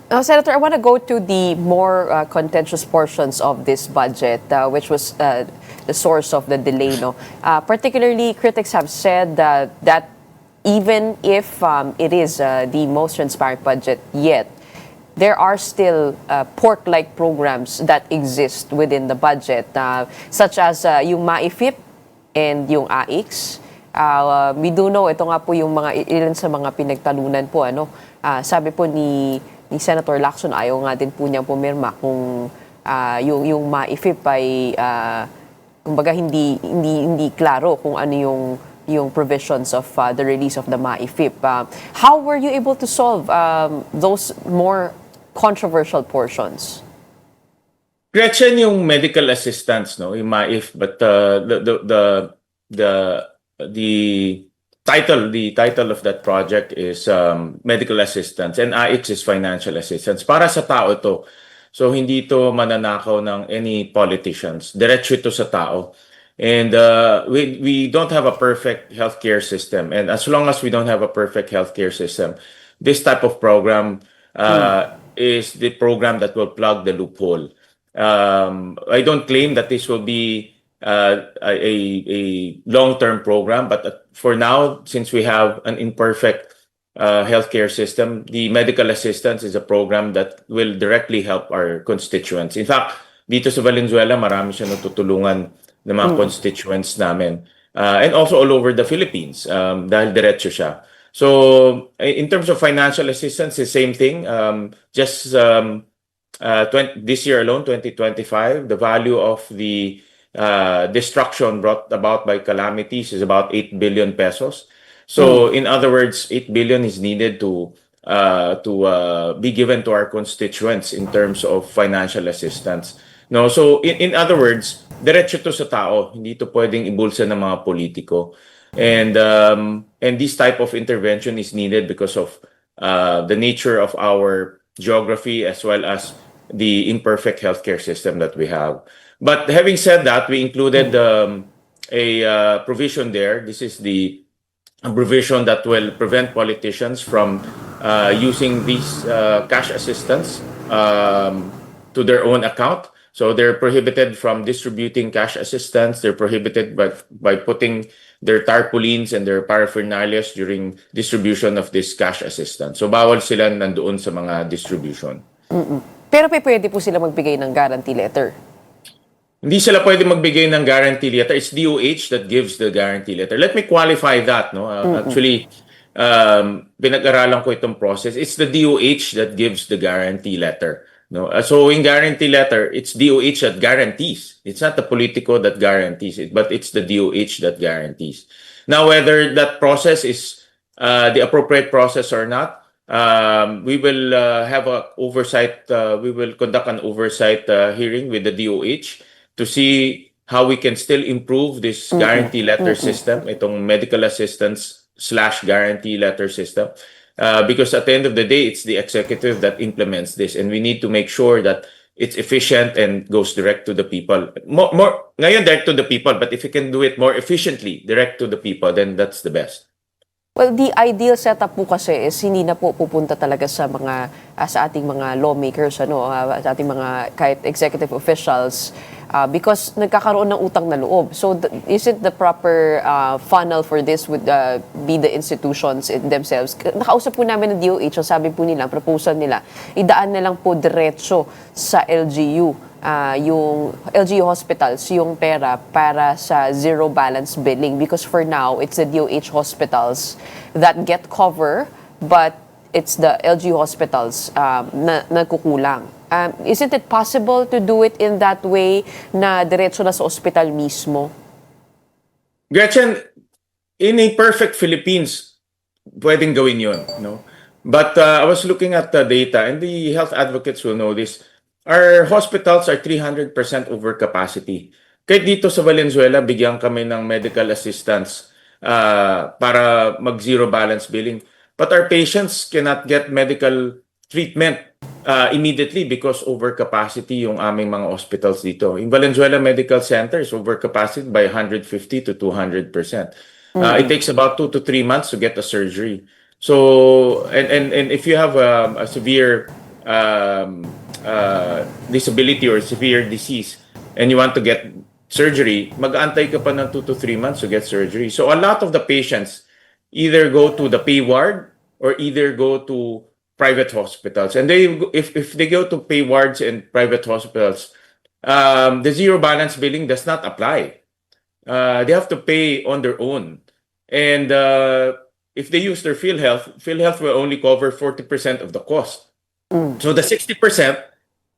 Senator, I want to go to the more contentious portions of this budget, which was the source of the delay. No, particularly critics have said that even if it is the most transparent budget yet, there are still pork-like programs that exist within the budget, such as yung MAIFIP and yung AIX. We do know, ito nga po yung ilan sa mga pinagtalunan po. Sabi po ni Senator Lacson, ayaw nga din po niyang pumirma kung yung MAIFIP ay kumbaga hindi klaro kung ano yung provisions of the release of the MAIFIP. How were you able to solve those more controversial portions? Gretchen, yung medical assistance, no, yung MAIF, but the title of that project is medical assistance, and AIX is financial assistance. Para sa tao to. So hindi to mananakaw ng any politicians. Diretso ito sa tao. And we don't have a perfect healthcare system. And as long as we don't have a perfect healthcare system, this type of program is the program that will plug the loophole. I don't claim that this will be a long-term program, but for now, since we have an imperfect healthcare system, the medical assistance is a program that will directly help our constituents. In fact, dito sa Valenzuela, marami siya natutulungan ng mga constituents namin. And also all over the Philippines, dahil diretso siya. So, in terms of financial assistance, the same thing. This year alone, 2025, the value of the destruction brought about by calamities is about 8 billion pesos. So, in other words, 8 billion is needed to be given to our constituents in terms of financial assistance. No, so in other words, diretso to sa tao, hindi to pwedeng ibulsa ng mga politiko. And this type of intervention is needed because of the nature of our geography as well as the imperfect healthcare system that we have. But having said that, we included a provision there. This is the provision that will prevent politicians from using these cash assistance to their own account. So they're prohibited from distributing cash assistance. They're prohibited by putting their tarpaulins and their paraphernalia during distribution of this cash assistance. So bawal sila nandoon sa mga distribution. Pero pwede po sila magbigay ng guarantee letter? Hindi sila pwede magbigay ng guarantee letter. It's DOH that gives the guarantee letter. Let me qualify that. No, actually, pinag-aralan ko itong process. It's the DOH that gives the guarantee letter. No, so in guarantee letter, it's DOH that guarantees. It's not the politico that guarantees it, but it's the DOH that guarantees. Now, whether that process is the appropriate process or not, we will have a oversight. We will conduct an oversight hearing with the DOH to see how we can still improve this guarantee letter system, itong medical assistance / guarantee letter system. Because at the end of the day, it's the executive that implements this, and we need to make sure that it's efficient and goes direct to the people. Ngayon, direct to the people, but if you can do it more efficiently, direct to the people, then that's the best. Well, the ideal setup po kasi is hindi na po pupunta talaga sa ating mga lawmakers, sa ating mga kahit executive officials, because nagkakaroon ng utang na loob. So isn't the proper funnel for this would be the institutions in themselves? Nakausap po namin ng DOH, sabi po nila, proposal nila, idaan na lang po diretso sa LGU. Yung LGU hospitals, yung pera para sa zero balance billing, because for now, it's the DOH hospitals that get cover, but it's the LGU hospitals na nagkukulang. Isn't it possible to do it in that way na diretso na sa hospital mismo? Gretchen, in a perfect Philippines, pwedeng gawin yun, no? But I was looking at the data, and the health advocates will know this. Our hospitals are 300% over capacity. Kahit dito sa Valenzuela, bigyan kami ng medical assistance para mag-zero balance billing. But our patients cannot get medical treatment immediately because overcapacity yung aming mga hospitals dito. In Valenzuela Medical Center is overcapacity by 150 to 200%. It takes about 2 to 3 months to get a surgery. So, and if you have a severe disability or severe disease and you want to get surgery, mag-aantay ka pa ng 2 to 3 months to get surgery. So a lot of the patients either go to the pay ward or either go to private hospitals. And if they go to pay wards and private hospitals, the zero balance billing does not apply. They have to pay on their own. And if they use their PhilHealth will only cover 40% of the cost. So the 60%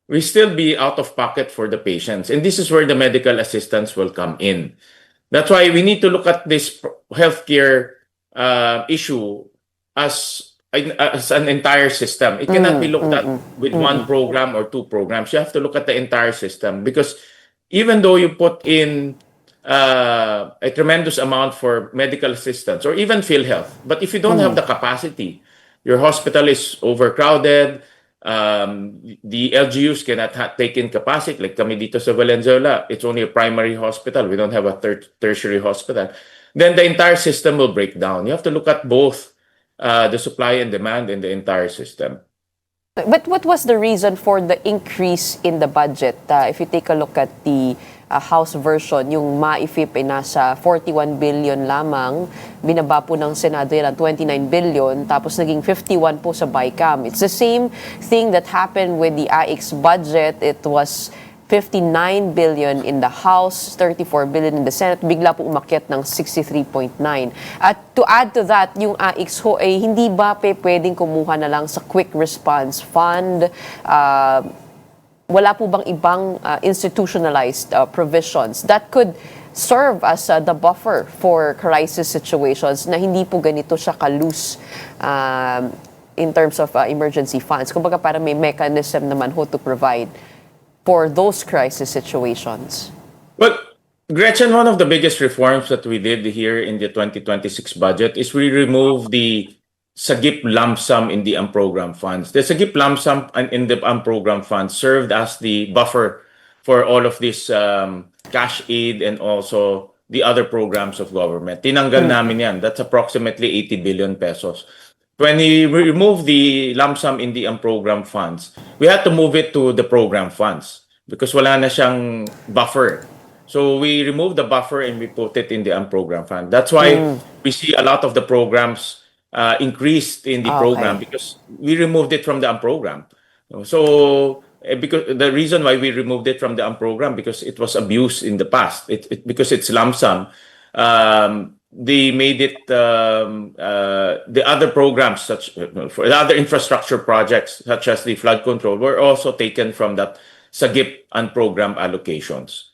will still be out of pocket for the patients. And this is where the medical assistance will come in. That's why we need to look at this healthcare issue as an entire system. It cannot be looked at with one program or two programs. You have to look at the entire system because even though you put in a tremendous amount for medical assistance or even PhilHealth, but if you don't have the capacity, your hospital is overcrowded, the LGUs cannot take in capacity. Like kami dito sa Valenzuela, it's only a primary hospital. We don't have a tertiary hospital. Then the entire system will break down. You have to look at both the supply and demand in the entire system. But what was the reason for the increase in the budget? If you take a look at the House version, yung MAIFIP ay nasa 41 billion lamang, binaba po ng Senado yan 29 billion, tapos naging 51 po sa BICAM. It's the same thing that happened with the AIC's budget. It was 59 billion in the House, 34 billion in the Senate, bigla po umakyat ng 63.9. At to add to that, yung AICs ho ay hindi ba pwedeng kumuha na lang sa Quick Response Fund? Wala po bang ibang institutionalized provisions that could serve as the buffer for crisis situations na hindi po ganito siya ka-loose in terms of emergency funds? Kumbaga para may mechanism naman ho to provide for those crisis situations. Well, Gretchen, one of the biggest reforms that we did here in the 2026 budget is we removed the Sagip lump sum in the unprogrammed funds. The Sagip lump sum in the unprogrammed funds served as the buffer for all of this cash aid and also the other programs of government. Tinanggal namin yan. That's approximately 80 billion pesos. When we remove the lump sum in the unprogrammed funds, we had to move it to the program funds because wala na siyang buffer. So we removed the buffer and we put it in the unprogrammed fund. That's why we see a lot of the programs increased in the program because we removed it from the unprogrammed. So because the reason why we removed it from the unprogrammed because it was abused in the past. Because it's lump sum. They made it the other programs such for the other infrastructure projects such as the flood control were also taken from that Sagip unprogrammed allocations.